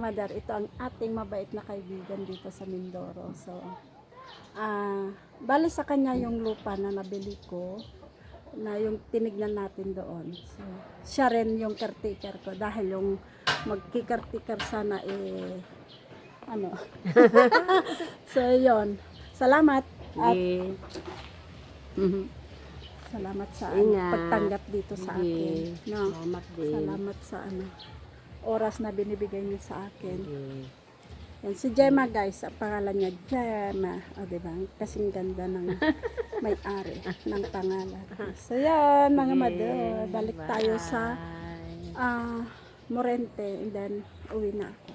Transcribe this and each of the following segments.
Mother, ito ang ating mabait na kaibigan dito sa Mindoro. So, bali sa kanya yung lupa na nabili ko, na yung tinignan natin doon. So, siya rin yung caretaker ko dahil yung magki-caretaker sana ano. So, yon. Salamat at salamat sa pagtanggap dito sa akin. No? Salamat din. Salamat sa oras na binibigay niyo sa akin. Yan, si Gemma guys, ang pangalan niya Gemma. O diba? Kasing ganda ng may-ari ng pangalan. So yan mga mother, balik tayo sa Morente and then uwi na ako.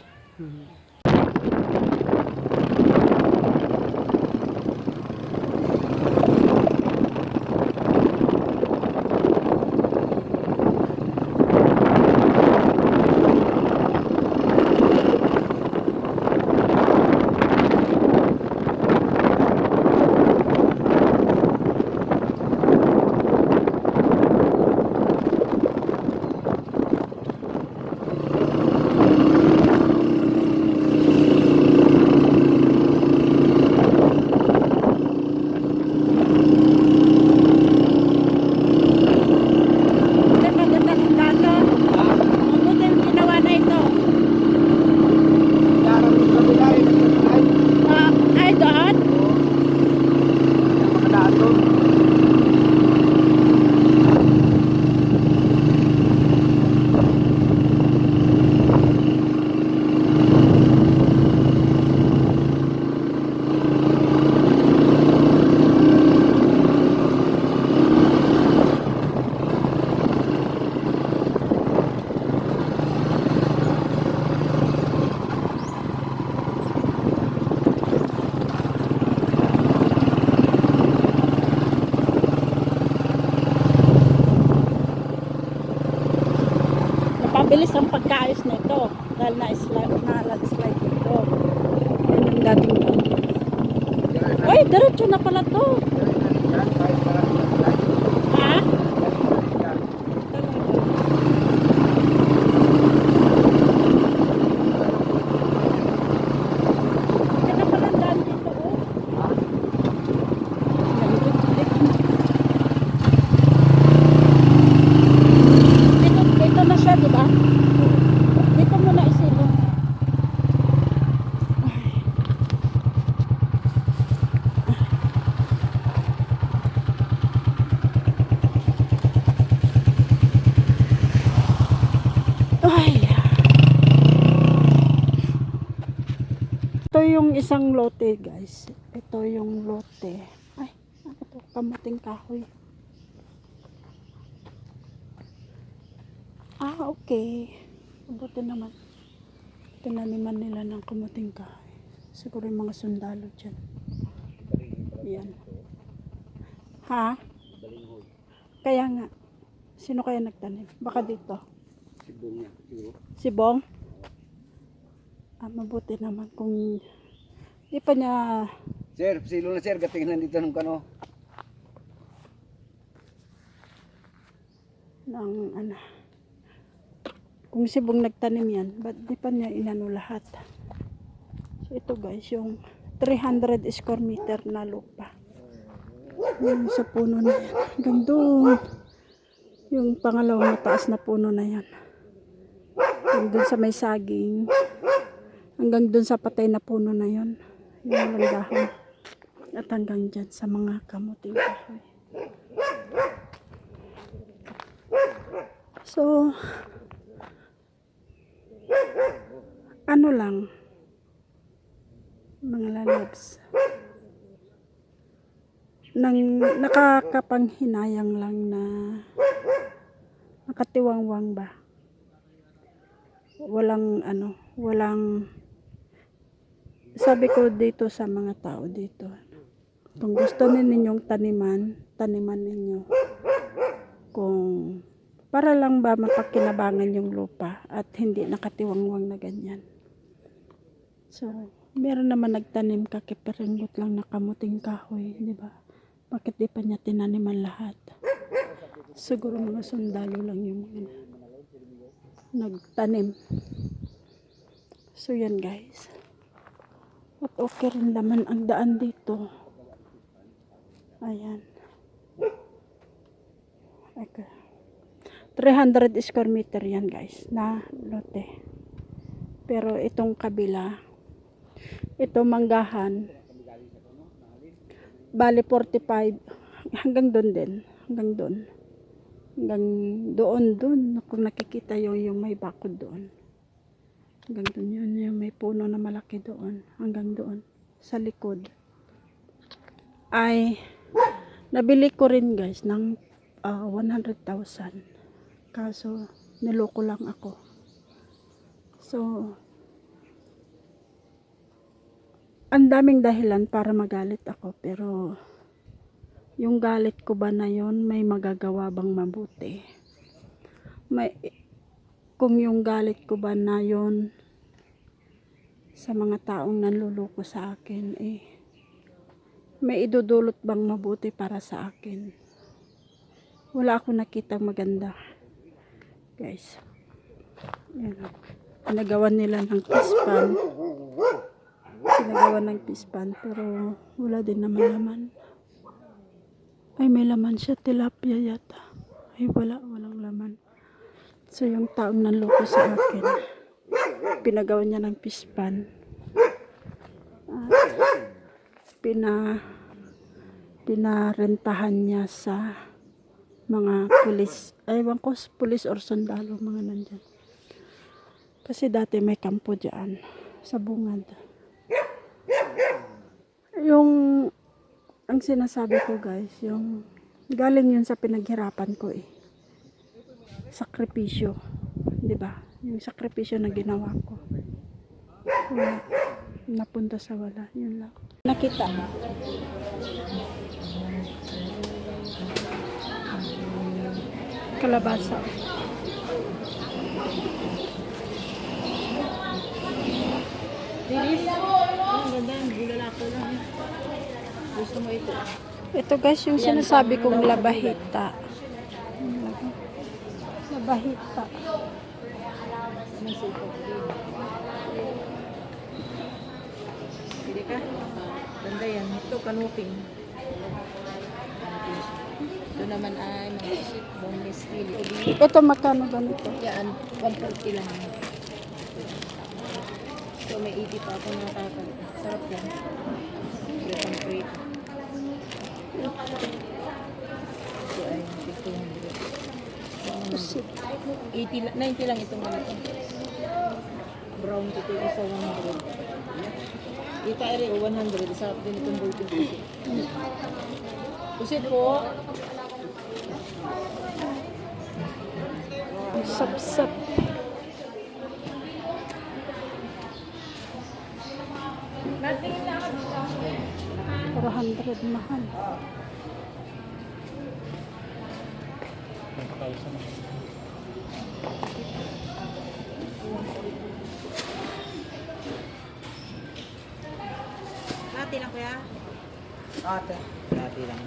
Napabilis ang pagkaayos nito dahil na-slide ito. Yan ang dating doon. Ay, diretso na pala to. Ha? Yan na pala ang daan dito, oh. Dito na siya, di ba? Dito muna isilo. Ay. Ito yung isang lote, guys. Ito yung lote. Ay, ano to? Kamuting kahoy. Okay. Mabuti naman. Tinaniman nila ng kamuting kahoy. Siguro yung mga sundalo dyan. Yan. Ha? Kaya nga. Sino kaya nagtanim? Baka dito. Sibong niya. Sibong? Mabuti naman kung di pa niya Sir, silo na sir. Gatingin nandito ng kano. ng kung sibong nagtanim yan, ba't di pa niya inano lahat? So ito guys, yung 300 square meter na lupa. Yung sa puno na yan. Hanggang doon. Yung pangalawang mataas na puno na yan. Hanggang doon sa may saging. Hanggang doon sa patay na puno na yon. Yung walang dahon. At hanggang dyan sa mga kamuting kahoy. So, ano lang, mga lalabs, nakakapanghinayang lang na nakatiwangwang ba, walang sabi ko dito sa mga tao dito, kung gusto ninyong taniman ninyo, kung para lang ba mapakinabangan yung lupa at hindi nakatiwangwang na ganyan. So, meron naman nagtanim kakipiringgot lang na kamuting kahoy, di ba? Bakit di pa niya tinaniman lahat? Siguro mga sundalo lang yung nagtanim. So yan guys. At okay rin naman ang daan dito. Ayan. Okay. 300 square meter yan guys na lote. Pero itong kabila, ito manggahan, bali 45 hanggang doon din, hanggang doon. Hanggang doon kung nakikita yung may bakod doon. Hanggang doon yun, yung may puno na malaki doon, hanggang doon sa likod. Ay nabili ko rin guys ng 100,000. Kaso niloko lang ako. So ang daming dahilan para magalit ako, pero yung galit ko ba na yon may magagawa bang mabuti? Kung yung galit ko ba na yon sa mga taong nanluloko sa akin, may idudulot bang mabuti para sa akin? Wala akong nakitang maganda. Guys. Yan. Pinagawan nila ng pispan. Pero wala din naman laman. Ay, may laman siya. Tilapia yata. Ay, walang laman. So, yung taong nanloko sa akin, pinagawa niya ng pispan. Pinarentahan niya sa mga pulis. Ewan ko, pulis or sundalo, mga nandyan. Kasi dati may kampo dyan sa bungad. Ang sinasabi ko guys, yung galing yun sa pinaghirapan ko sakripisyo, di ba? Yung sakripisyo na ginawa ko. Wala. Napunta sa wala, yun lang. Nakita mo? Kalabasa. Dilis. Ang ganda, bulalako lang. Gusto mo ito? Ito guys, yung sinasabi kong labahita. Labahita. Anong sito? Pili ka? Ganda yan. Ito, kanuping. Ito naman ay mga ship, boneless chili. Ito magkano ganito? Yan, 140 lang. So, may 80 pa ako nakakalit. Sarap yan. Ito crate. Ito ay 200. 90 lang itong ano. Brown ito isa 100. Ito ay 100. Sarap din itong bulking pusit. Pusit po. Sap-sap. Para 100 mahal. Nati lang kuya. Ate. Dati lang.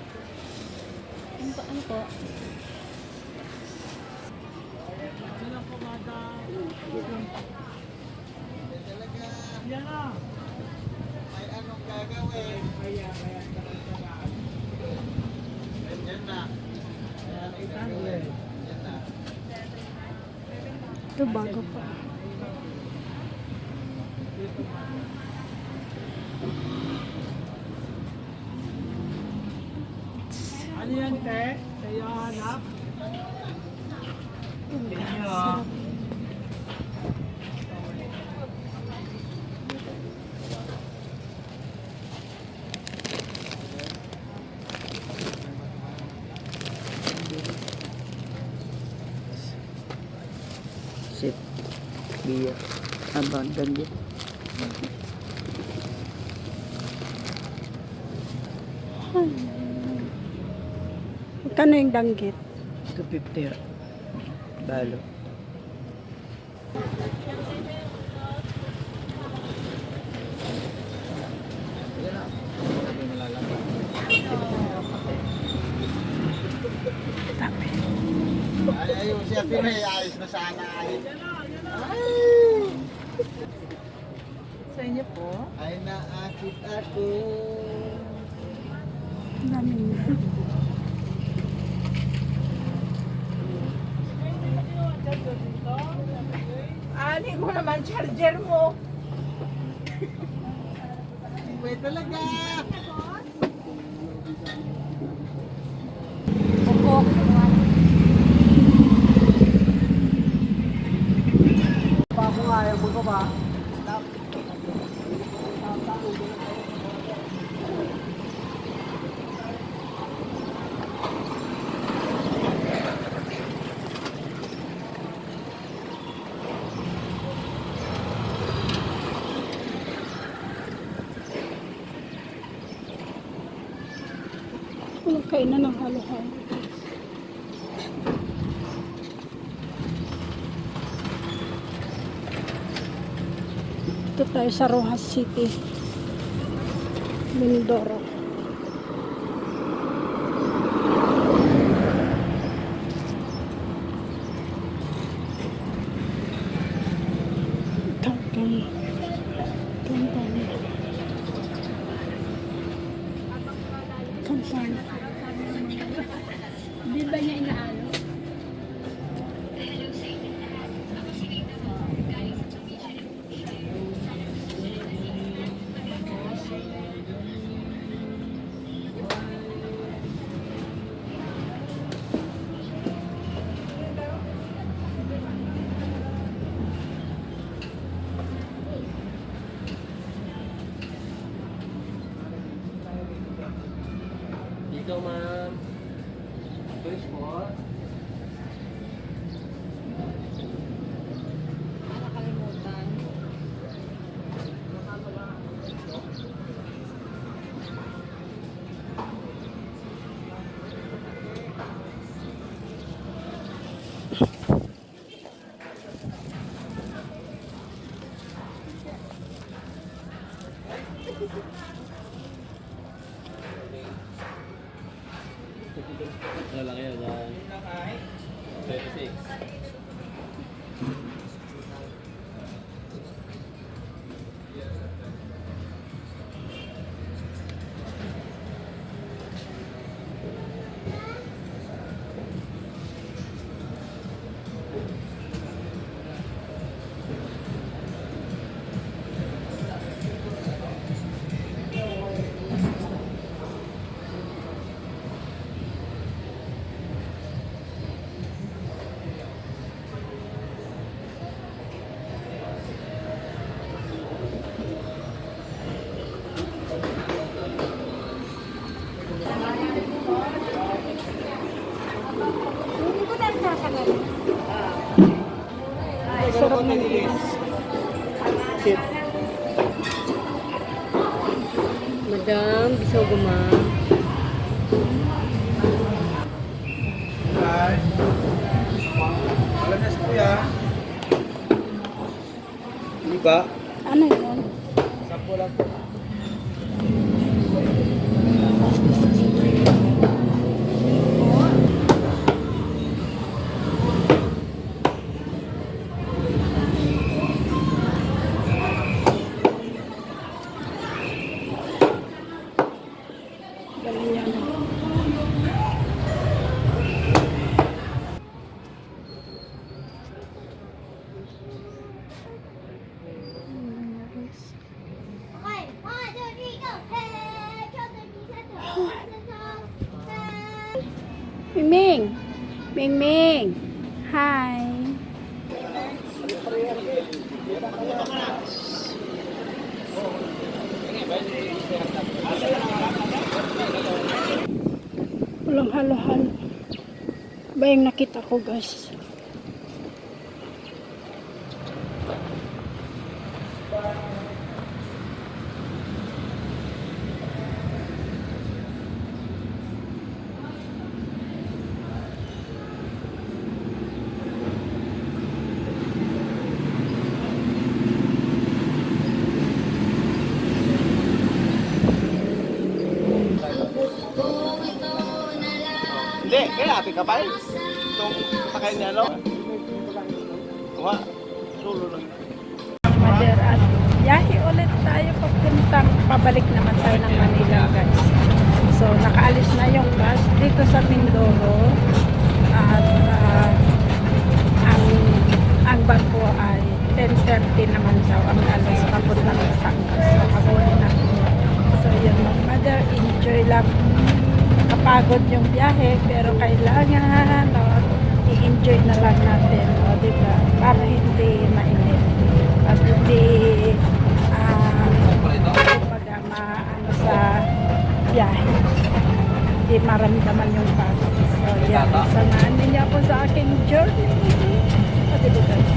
Ano po? Ito bago pa. Ano yan, te? Kaya hanap? Sarap. Sip. Beer. Abang ganda. Magkano yung danggit? 250. Balo. Ayaw siya, pinay. Ayos na sana. Ako. Ang dami na. Ani mo naman charger mo. Pwede talaga. Pa ko nga, ayaw mo ko ba? Walang kainan ng halo-halo. Ito tayo sa Rojas City, Mindoro. Tangkang. Tangkang. Tangkang. Di ba niya inaano? Dito, ma'am. First po. Nakalimutan. Ano lang yun? 36. Sarap ng ilis. Shit. Madam, bisaw guma. Hi. Alam na si Kuya. Di ba? Ano yun? Sampo lang po. Dali yan. Okay, 1, 2, 3, go! Hey, children, set up. Hey. Mingming! Mingming! Hi! Walang halo-halo. Ba yung nakita ko, guys? Hindi, kaya ate kapal. Itong sakay niya, no? Kuha. Sulo lang. Mother at yahi ulit tayo. tayo papuntang pabalik naman tayo ng Manila guys. So nakaalis na yung bus dito sa Mindoro at ang bangko ay 10:30 naman daw ang alas papuntang Batangas. Nakabuli na po. So yun mga mother, enjoy lang. Kapagod yung biyahe pero kailangan i-enjoy na lang natin, diba? Para hindi mainit at hindi kumbaga maano sa biyahe, hindi maramdaman yung pagod. So yan, samahan niyo ako sa aking journey, diba guys?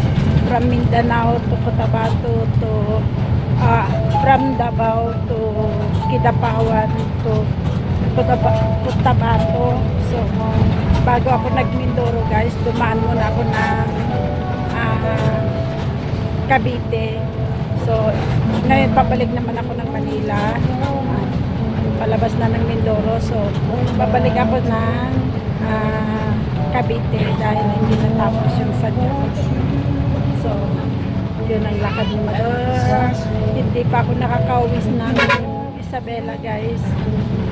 From Mindanao to Cotabato to from Davao to Kidapawan to Cotabato. So bago ako nag-Mindoro guys, dumaan muna ako ng Cavite. So ngayon pabalik naman ako ng Manila, palabas na ng Mindoro. So babalik ako ng Cavite dahil hindi natapos yung sadyo. So yun ang lakad ni Mother. Hindi pa ako nakakauwis ng Isabela guys.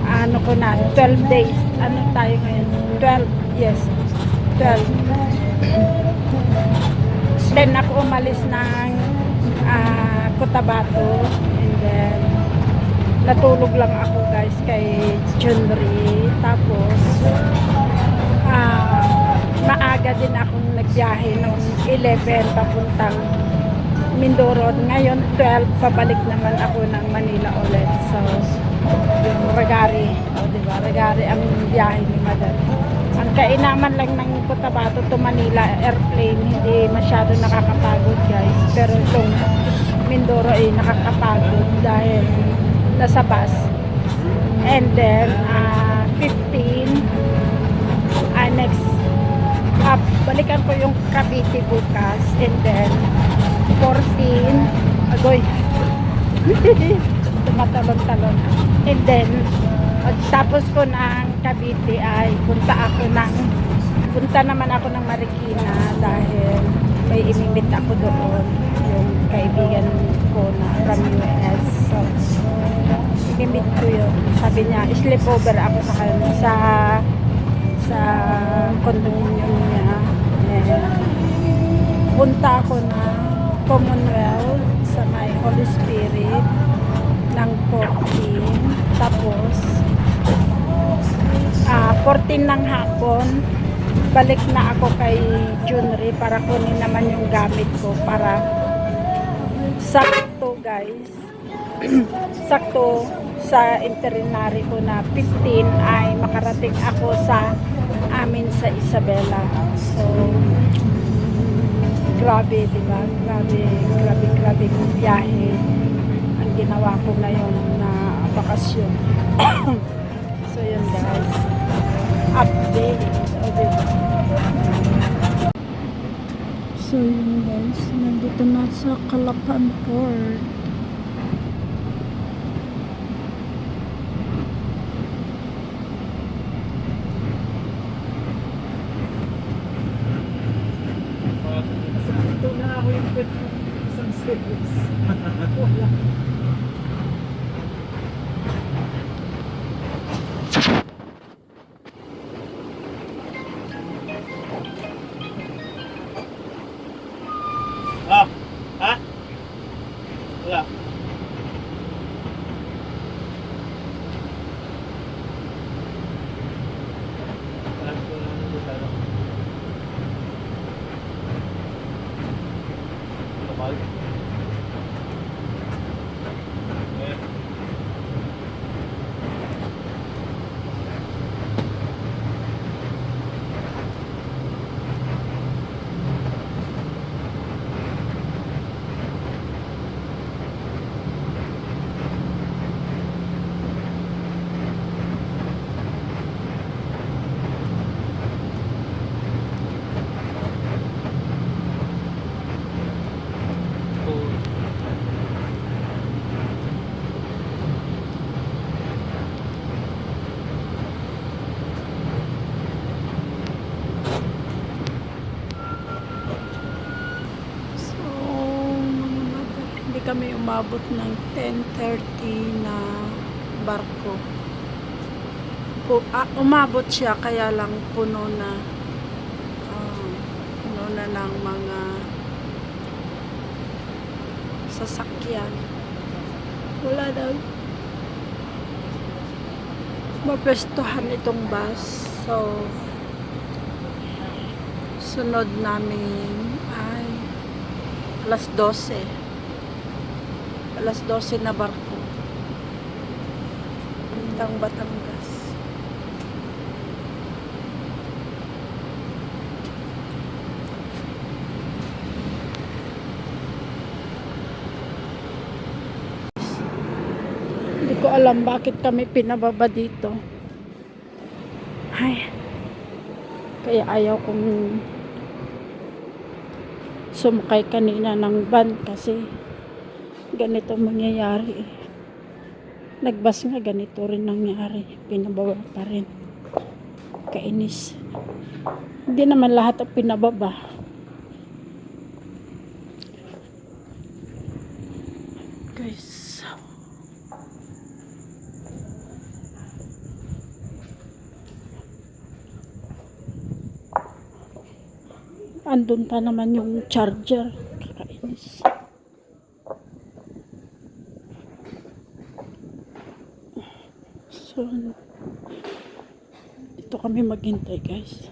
Ano ko na, 12 days. Ano tayo ngayon? 12, yes. 12. Then ako umalis ng Cotabato. And then, natulog lang ako guys kay Junri. Tapos, maaga din akong nagbiyahe noong 11 papuntang Mindoro. Ngayon 12 pabalik naman ako ng Manila ulit. So yung Ragari, diba? Ragari ang biyahe ni Mother. Ang kainaman lang ng Cotabato to Manila airplane, hindi masyado nakakapagod guys. Pero itong Mindoro ay nakakapagod dahil nasa bus. And then 15 next balikan ko yung Cavite bukas, and then 14 agoy tumatalon-talon, and then tapos ko ng Cavite ay punta naman ako ng Marikina dahil may imimit ako doon, yung kaibigan ko na from US. So imimit ko yun, sabi niya sleepover ako sa kanya sa condominium niya. Punta ako ng Commonwealth sa may Holy Spirit ng 14. Tapos 14 ng hapon balik na ako kay Junri para kunin naman yung gamit ko para sakto guys sakto sa itinerary ko na 15 ay makarating ako sa amin sa Isabela. So grabe, diba? Grabe kong biyahe ang ginawa ko ngayon na bakasyon. So yun guys, update. So yun guys, nandito na sa Calapan Port. Ito na ako yung pwede isang service. Wala. Ha? Wala. Alam ko lang ito tayo. Lokal. umabot ng 10:30 na barko. Umabot siya kaya lang puno na ng mga sasakyan. Wala daw mapestuhan itong bus. So sunod namin ay alas 12 na barko hanggang Batangas. Hindi ko alam bakit kami pinababa dito. Ay, kaya ayaw kong sumakay kanina ng van kasi ganito mangyayari. Nagbas nga ganito rin nangyari. Pinababa pa rin. Kainis. Hindi naman lahat ang pinababa. Guys. Andun pa naman yung charger. Kakainis. So, dito kami maghintay, guys.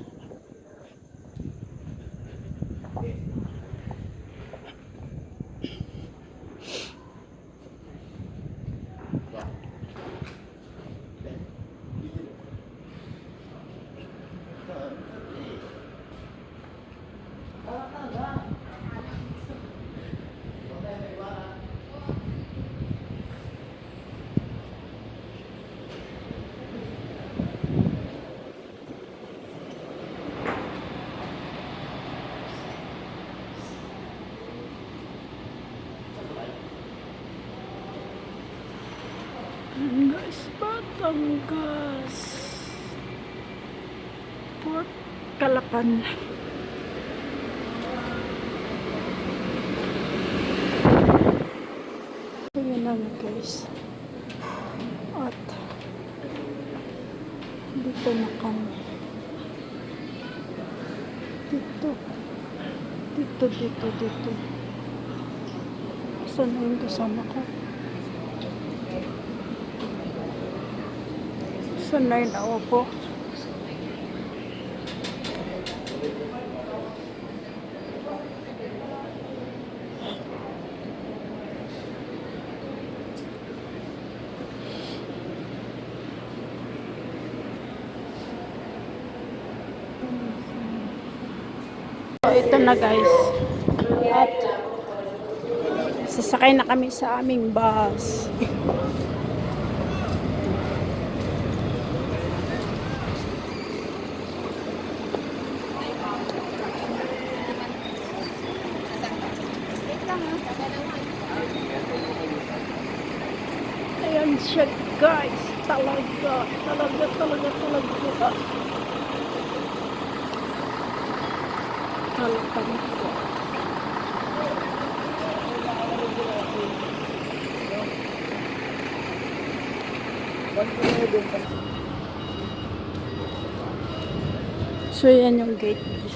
Batangas, Batangas. Port Calapan. Ayan na nga, guys. At dito na kami. Dito. Saan na yung kasama ko? Saan na yung awa po? So, ito na, guys. At sasakay na kami sa aming bus. Ayan siya, guys. Talaga. Talagang po. So, yan yung gate, guys.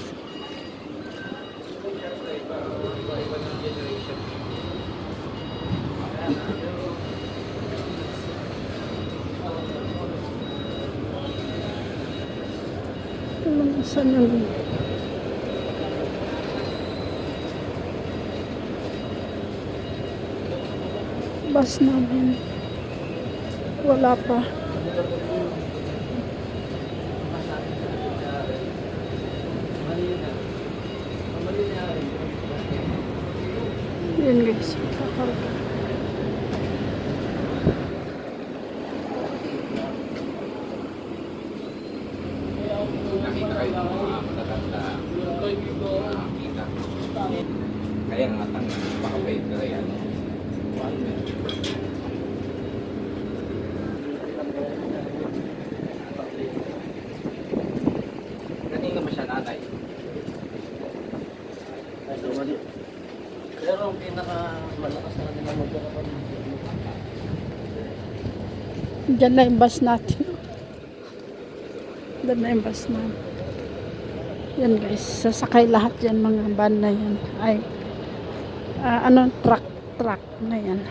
Saan yung bus namin? Wala pa. Yan, guys, kakarga. Kaya nga tanga, baka pwede ka yan. Kanina ba siya nanay? Pero ang pinaka malakas na nila magkakapatid Diyan na yung bus natin. Diyan na yung bus natin. Yan guys, sasakay lahat yan mga van na yan. Ay, truck na yan.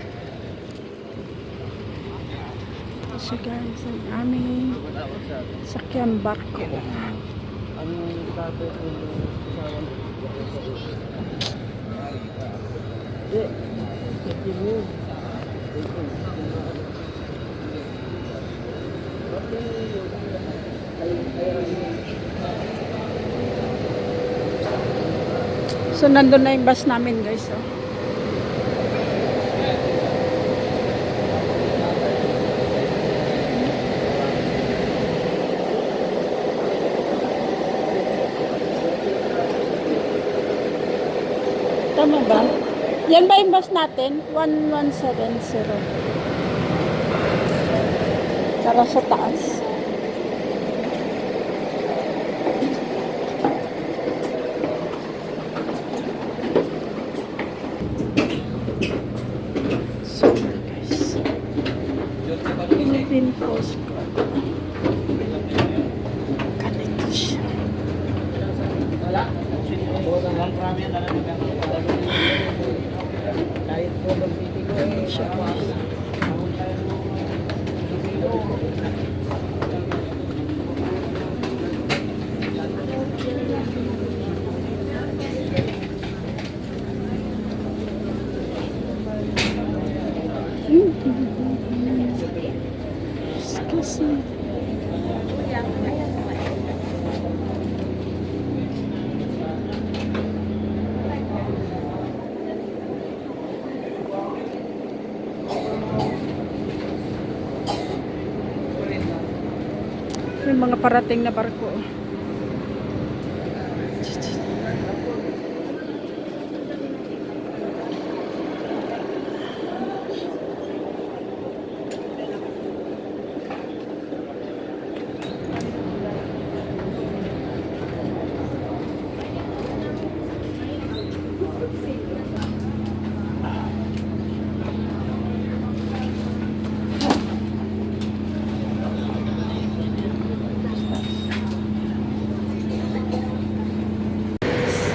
So guys, ang aming sakyan barko. Ang dati yung kasama mo. Hindi. Sige mo. So nandun na yung bus namin guys. Oh. Tama ba? Yan ba yung bus natin? 1170. Tara sa taas. So, guys. Philippine Coast Guard. Ganito siya. Ganito siya, guys. Excuse me. May mga parating na barko.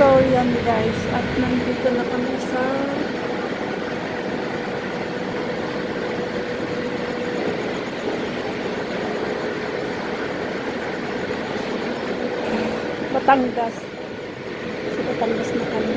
So, yan guys. At nandito na kami sa Batangas. Sa Batangas na kami.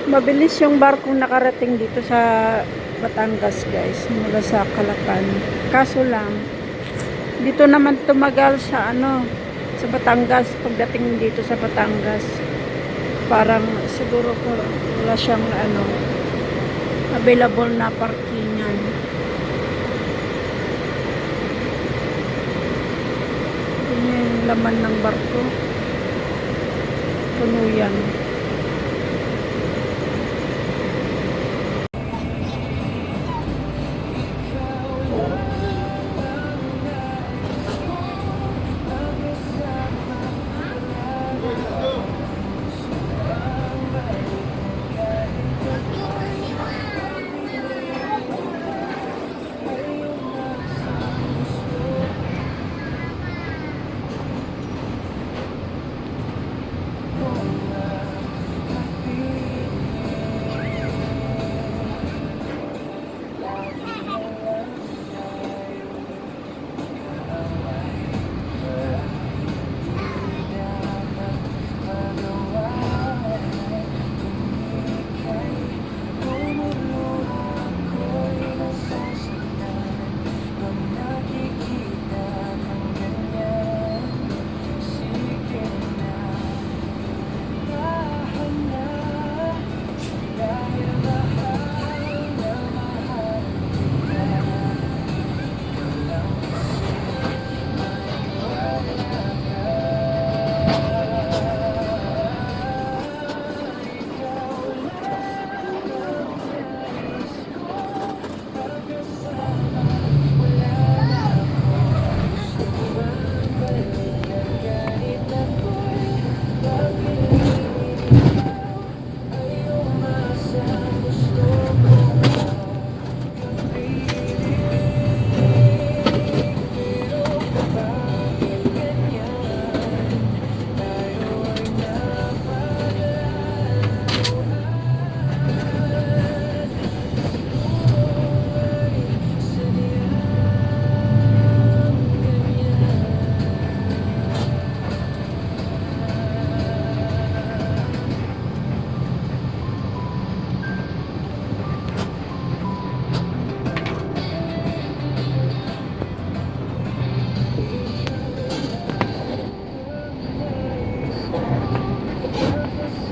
Mabilis yung barkong nakarating dito sa Batangas, guys, mula sa Calapan. Kaso lang, dito naman tumagal sa sa Batangas. Pagdating dito sa Batangas, parang siguro ko wala siyang available na parkingan. Yun yung laman ng barko. Puno yan.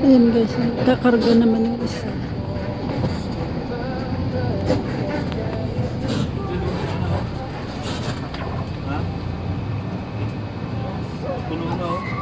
Ayan guys, kakarga naman yung isa. Puno na oh.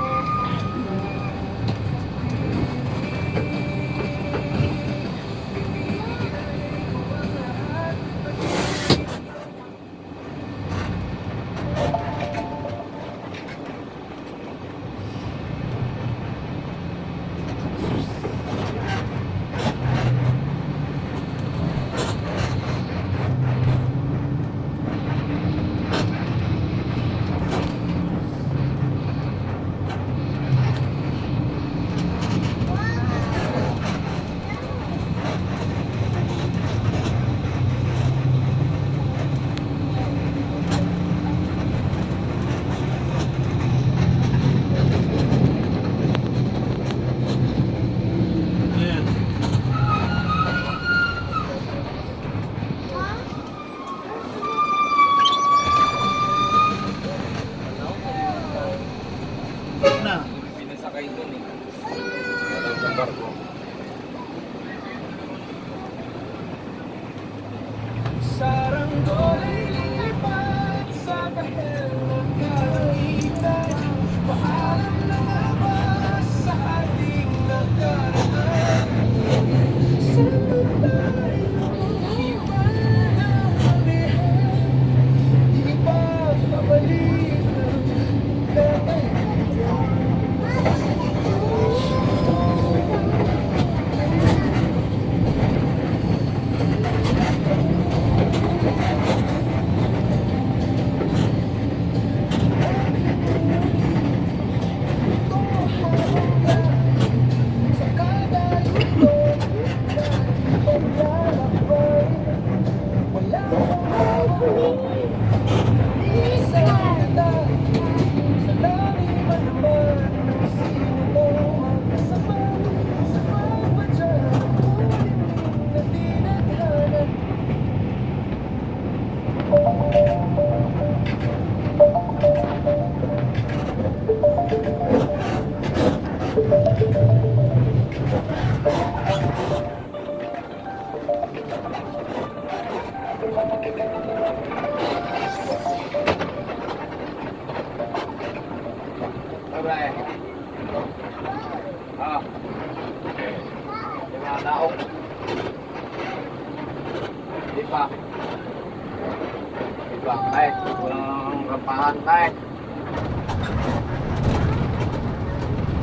Ay, walang rampahan, ay.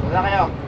Wala kayo.